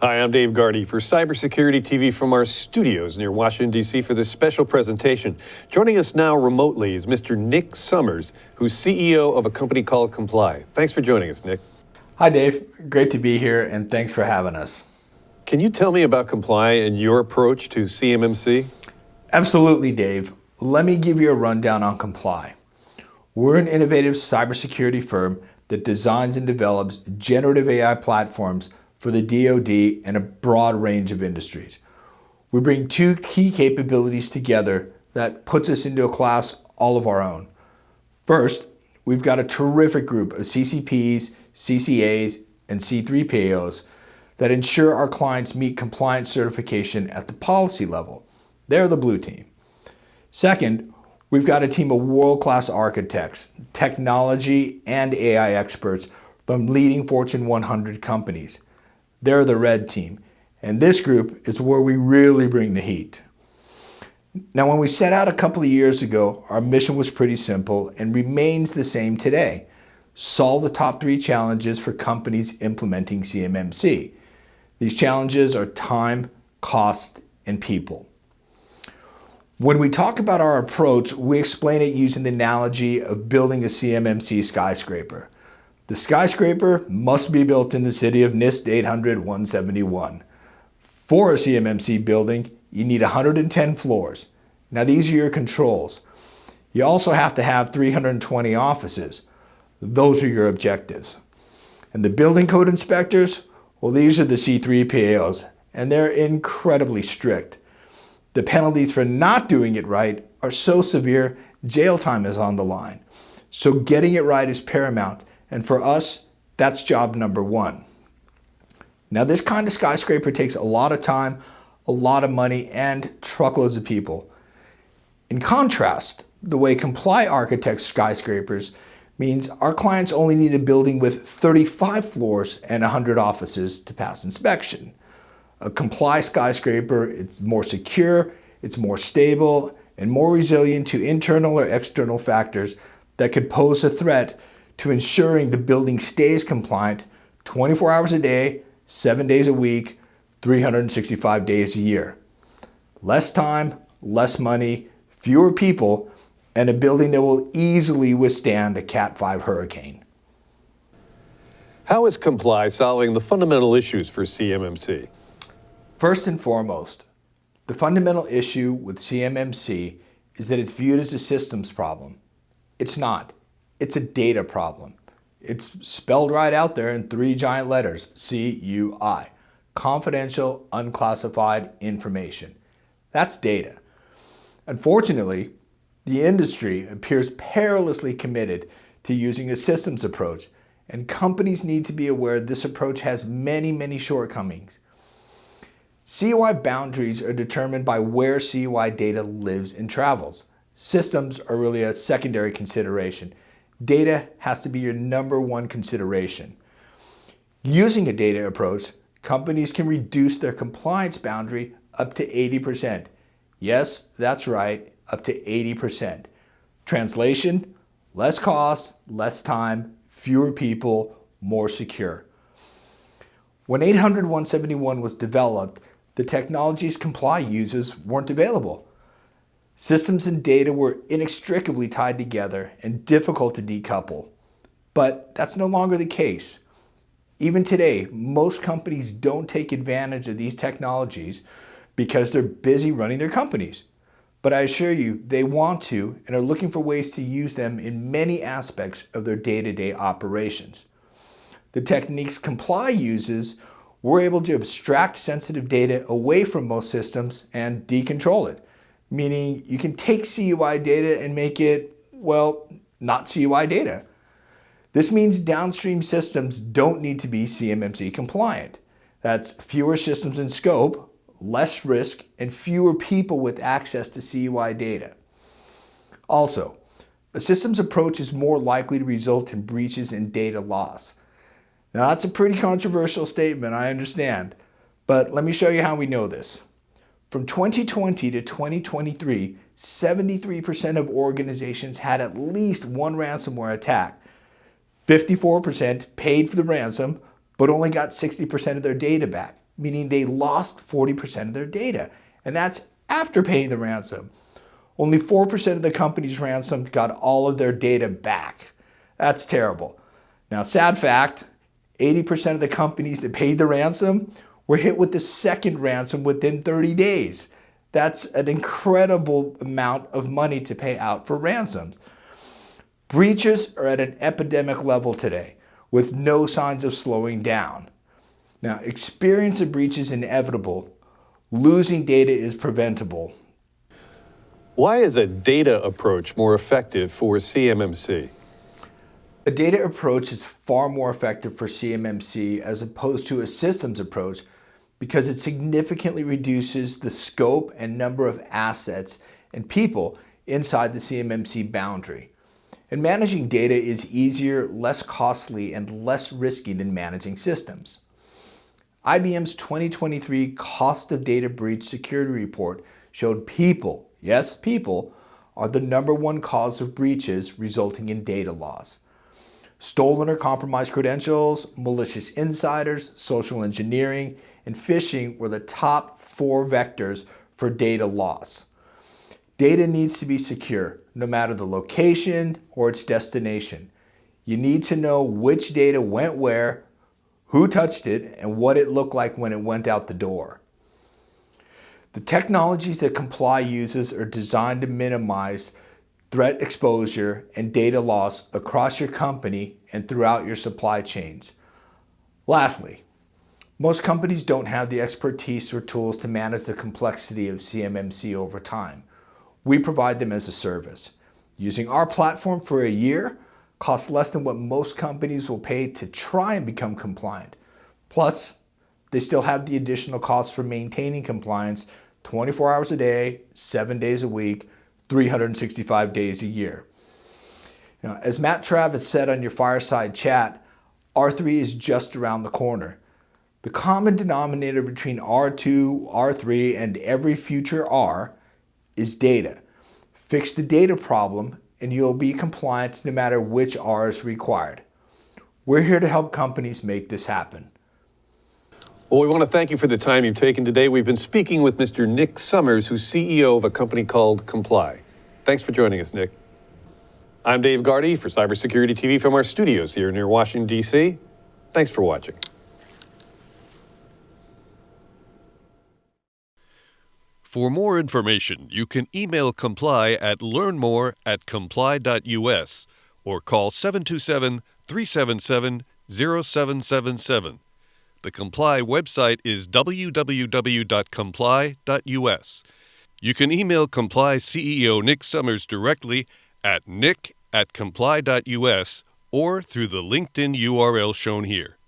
Hi, I'm Dave Gardy for Cybersecurity TV from our studios near Washington, D.C. for this special presentation. Joining us now remotely is Mr. Nick Summers, who's CEO of a company called ComplAi. Thanks for joining us, Nick. Hi, Dave. Great to be here, and thanks for having us. Can you tell me about ComplAi and your approach to CMMC? Absolutely, Dave. Let me give you a rundown on ComplAi. We're an innovative cybersecurity firm that designs and develops generative AI platforms for the DoD and a broad range of industries. We bring two key capabilities together that puts us into a class all of our own. First, we've got a terrific group of CCPs, CCAs, and C3PAOs that ensure our clients meet compliance certification at the policy level. They're the blue team. Second, we've got a team of world-class architects, technology, and AI experts from leading Fortune 100 companies. They're the red team, and this group is where we really bring the heat. Now, when we set out a couple of years ago, our mission was pretty simple and remains the same today. Solve the top 3 challenges for companies implementing CMMC. These challenges are time, cost, and people. When we talk about our approach, we explain it using the analogy of building a CMMC skyscraper. The skyscraper must be built in the city of NIST 800-171. For a CMMC building, you need 110 floors. Now these are your controls. You also have to have 320 offices. Those are your objectives. And the building code inspectors, well, these are the C3PAOs, and they're incredibly strict. The penalties for not doing it right are so severe, jail time is on the line. So getting it right is paramount. And for us, that's job number 1. Now, this kind of skyscraper takes a lot of time, a lot of money, and truckloads of people. In contrast, the way ComplAi architects skyscrapers means our clients only need a building with 35 floors and 100 offices to pass inspection. A ComplAi skyscraper, it's more secure, it's more stable, and more resilient to internal or external factors that could pose a threat to ensuring the building stays compliant 24 hours a day, 7 days a week, 365 days a year. Less time, less money, fewer people, and a building that will easily withstand a Cat 5 hurricane. How is ComplAi solving the fundamental issues for CMMC? First and foremost, the fundamental issue with CMMC is that it's viewed as a systems problem. It's not. It's a data problem. It's spelled right out there in 3 giant letters, CUI, confidential, unclassified information. That's data. Unfortunately, the industry appears perilously committed to using a systems approach, and companies need to be aware this approach has many, many shortcomings. CUI boundaries are determined by where CUI data lives and travels. Systems are really a secondary consideration. Data has to be your number 1 consideration. Using a data approach, companies can reduce their compliance boundary up to 80%. Yes, that's right, up to 80%. Translation, less cost, less time, fewer people, more secure. When 800-171 was developed, the technologies ComplAi uses weren't available. Systems and data were inextricably tied together and difficult to decouple. But that's no longer the case. Even today, most companies don't take advantage of these technologies because they're busy running their companies. But I assure you, they want to and are looking for ways to use them in many aspects of their day-to-day operations. The techniques ComplAi uses, we're able to abstract sensitive data away from most systems and decontrol it. Meaning you can take CUI data and make it, well, not CUI data. This means downstream systems don't need to be CMMC compliant. That's fewer systems in scope, less risk, and fewer people with access to CUI data. Also, a systems approach is more likely to result in breaches and data loss. Now that's a pretty controversial statement, I understand, But let me show you how we know this. From 2020 to 2023, 73% of organizations had at least one ransomware attack. 54% paid for the ransom, but only got 60% of their data back, meaning they lost 40% of their data. And that's after paying the ransom. Only 4% of the companies ransomed got all of their data back. That's terrible. Now, sad fact, 80% of the companies that paid the ransom were hit with the second ransom within 30 days. That's an incredible amount of money to pay out for ransoms. Breaches are at an epidemic level today, with no signs of slowing down. Now, experience of breach is inevitable. Losing data is preventable. Why is a data approach more effective for CMMC? A data approach is far more effective for CMMC as opposed to a systems approach because it significantly reduces the scope and number of assets and people inside the CMMC boundary. And managing data is easier, less costly, and less risky than managing systems. IBM's 2023 Cost of Data Breach Security Report showed people, yes, people, are the #1 cause of breaches resulting in data loss. Stolen or compromised credentials, malicious insiders, social engineering, and phishing were the top 4 vectors for data loss. Data needs to be secure, no matter the location or its destination. You need to know which data went where, who touched it, and what it looked like when it went out the door. The technologies that ComplAi uses are designed to minimize threat exposure and data loss across your company and throughout your supply chains. Lastly, most companies don't have the expertise or tools to manage the complexity of CMMC over time. We provide them as a service. Using our platform for a year costs less than what most companies will pay to try and become compliant. Plus, they still have the additional costs for maintaining compliance 24 hours a day, 7 days a week, 365 days a year. Now, as Matt Travis said on your Fireside Chat, R3 is just around the corner. The common denominator between R2, R3, and every future R is data. Fix the data problem and you'll be compliant no matter which R is required. We're here to help companies make this happen. Well, we want to thank you for the time you've taken today. We've been speaking with Mr. Nick Summers, who's CEO of a company called ComplAi. Thanks for joining us, Nick. I'm Dave Gardy for Cybersecurity TV from our studios here near Washington, D.C. Thanks for watching. For more information, you can email ComplAi at learnmore@complai.us or call 727-377-0777. The ComplAi website is www.complai.us. You can email ComplAi CEO Nick Summers directly at nick@complai.us or through the LinkedIn URL shown here.